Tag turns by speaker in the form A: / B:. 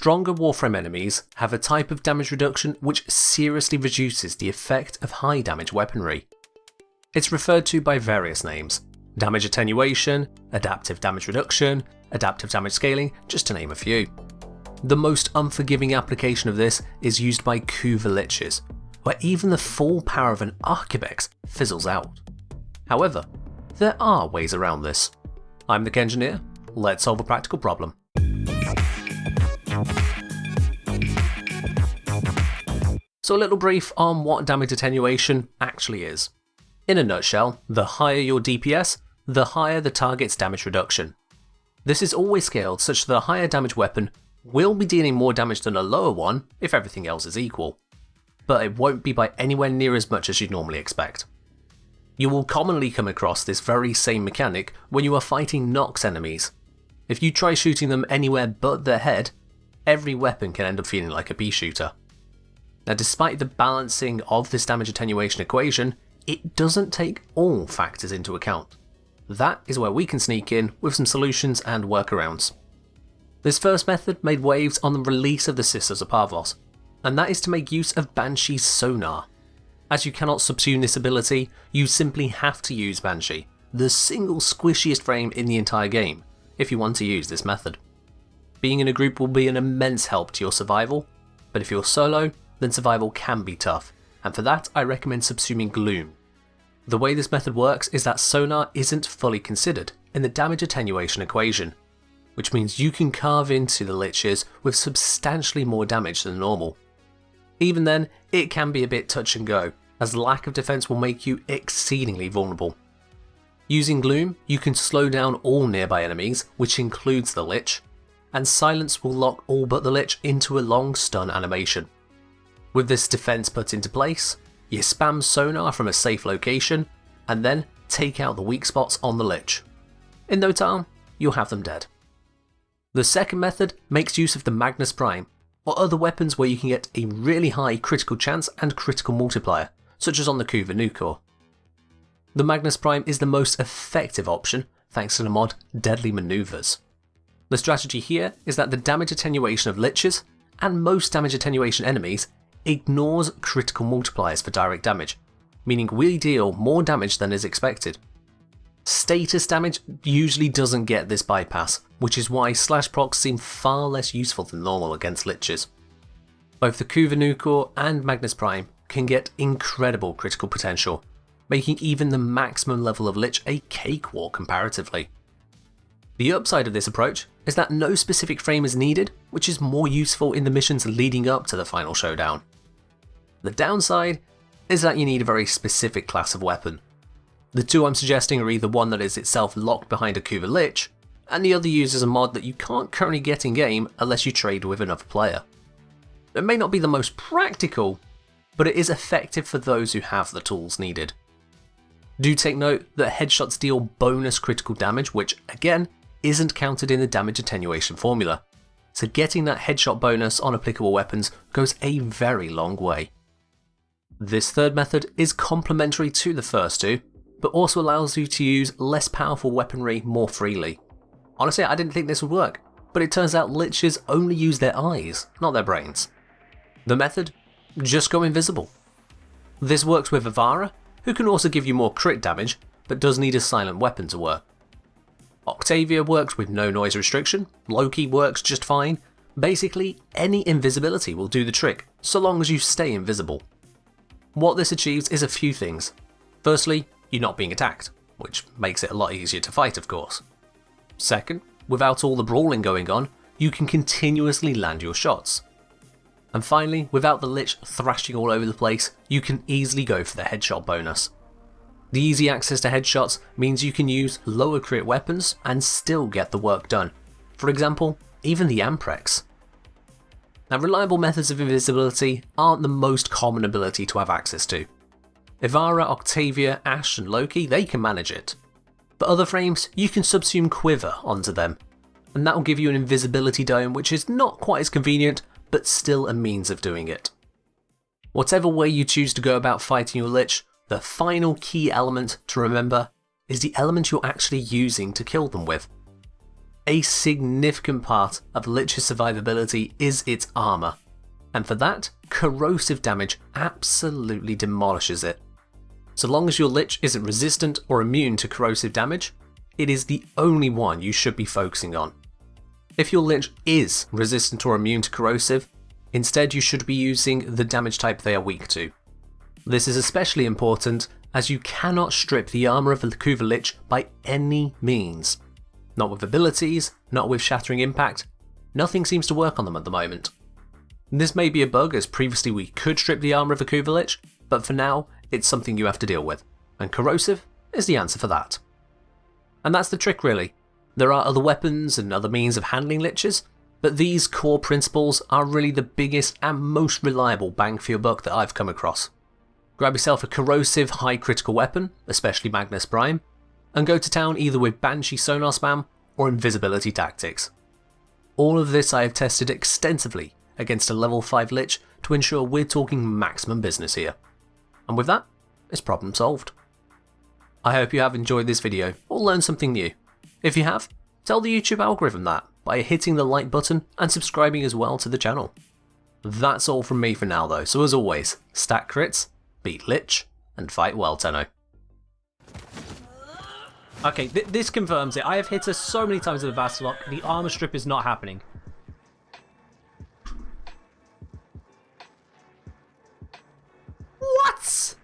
A: Stronger Warframe enemies have a type of damage reduction which seriously reduces the effect of high damage weaponry. It's referred to by various names: damage attenuation, adaptive damage reduction, adaptive damage scaling, just to name a few. The most unforgiving application of this is used by Kuva Liches, where even the full power of an Archivex fizzles out. However, there are ways around this. I'm the Kengineer, let's solve a practical problem. So a little brief on what damage attenuation actually is. In a nutshell, the higher your DPS, the higher the target's damage reduction. This is always scaled such that a higher damage weapon will be dealing more damage than a lower one if everything else is equal, but it won't be by anywhere near as much as you'd normally expect. You will commonly come across this very same mechanic when you are fighting Nox enemies. If you try shooting them anywhere but their head, every weapon can end up feeling like a pea shooter. Now, despite the balancing of this damage attenuation equation, it doesn't take all factors into account. That is where we can sneak in with some solutions and workarounds. This first method made waves on the release of the Sisters of Parvos, and that is to make use of Banshee's sonar. As you cannot subsume this ability, you simply have to use Banshee, the single squishiest frame in the entire game, if you want to use this method. Being in a group will be an immense help to your survival, but if you're solo, then survival can be tough, and for that I recommend subsuming Gloom. The way this method works is that sonar isn't fully considered in the damage attenuation equation, which means you can carve into the Liches with substantially more damage than normal. Even then, it can be a bit touch and go, as lack of defense will make you exceedingly vulnerable. Using Gloom, you can slow down all nearby enemies, which includes the Lich, and Silence will lock all but the Lich into a long stun animation. With this defense put into place, you spam sonar from a safe location, and then take out the weak spots on the Lich. In no time, you'll have them dead. The second method makes use of the Magnus Prime, or other weapons where you can get a really high critical chance and critical multiplier, such as on the Kuva Nukor. The Magnus Prime is the most effective option thanks to the mod Deadly Maneuvers. The strategy here is that the damage attenuation of Liches, and most damage attenuation enemies, ignores critical multipliers for direct damage, meaning we deal more damage than is expected. Status damage usually doesn't get this bypass, which is why slash procs seem far less useful than normal against Liches. Both the Kuva Nukor and Magnus Prime can get incredible critical potential, making even the maximum level of Lich a cakewalk comparatively. The upside of this approach is that no specific frame is needed, which is more useful in the missions leading up to the final showdown. The downside is that you need a very specific class of weapon. The two I'm suggesting are either one that is itself locked behind a Kuva Lich, and the other uses a mod that you can't currently get in game unless you trade with another player. It may not be the most practical, but it is effective for those who have the tools needed. Do take note that headshots deal bonus critical damage, which again isn't counted in the damage attenuation formula, so getting that headshot bonus on applicable weapons goes a very long way. This third method is complementary to the first two, but also allows you to use less powerful weaponry more freely. Honestly, I didn't think this would work, but it turns out Liches only use their eyes, not their brains. The method? Just go invisible. This works with Ivara, who can also give you more crit damage, but does need a silent weapon to work. Octavia works with no noise restriction, Loki works just fine. Basically, any invisibility will do the trick, so long as you stay invisible. What this achieves is a few things. Firstly, you're not being attacked, which makes it a lot easier to fight, of course. Second, without all the brawling going on, you can continuously land your shots. And finally, without the Lich thrashing all over the place, you can easily go for the headshot bonus. The easy access to headshots means you can use lower crit weapons and still get the work done. For example, even the Amprex. Now, reliable methods of invisibility aren't the most common ability to have access to. Ivara, Octavia, Ashe and Loki, they can manage it. But other frames, you can subsume Quiver onto them, and that will give you an invisibility dome which is not quite as convenient, but still a means of doing it. Whatever way you choose to go about fighting your Lich, the final key element to remember is the element you're actually using to kill them with. A significant part of Lich's survivability is its armour, and for that, corrosive damage absolutely demolishes it. So long as your Lich isn't resistant or immune to corrosive damage, it is the only one you should be focusing on. If your Lich is resistant or immune to corrosive, instead you should be using the damage type they are weak to. This is especially important as you cannot strip the armour of a Kuva Lich by any means. Not with abilities, not with Shattering Impact, nothing seems to work on them at the moment. This may be a bug, as previously we could strip the armour of a Kuva Lich, but for now it's something you have to deal with, and corrosive is the answer for that. And that's the trick really. There are other weapons and other means of handling Liches, but these core principles are really the biggest and most reliable bang for your buck that I've come across. Grab yourself a corrosive high critical weapon, especially Magnus Prime, and go to town either with Banshee sonar spam or invisibility tactics. All of this I have tested extensively against a level 5 Lich to ensure we're talking maximum business here. And with that, it's problem solved. I hope you have enjoyed this video or learned something new. If you have, tell the YouTube algorithm that by hitting the like button and subscribing as well to the channel. That's all from me for now though, so as always, stack crits, beat Lich, and fight well, Tenno. Okay, this confirms it. I have hit her so many times with a Vassalok, the armor strip is not happening. What?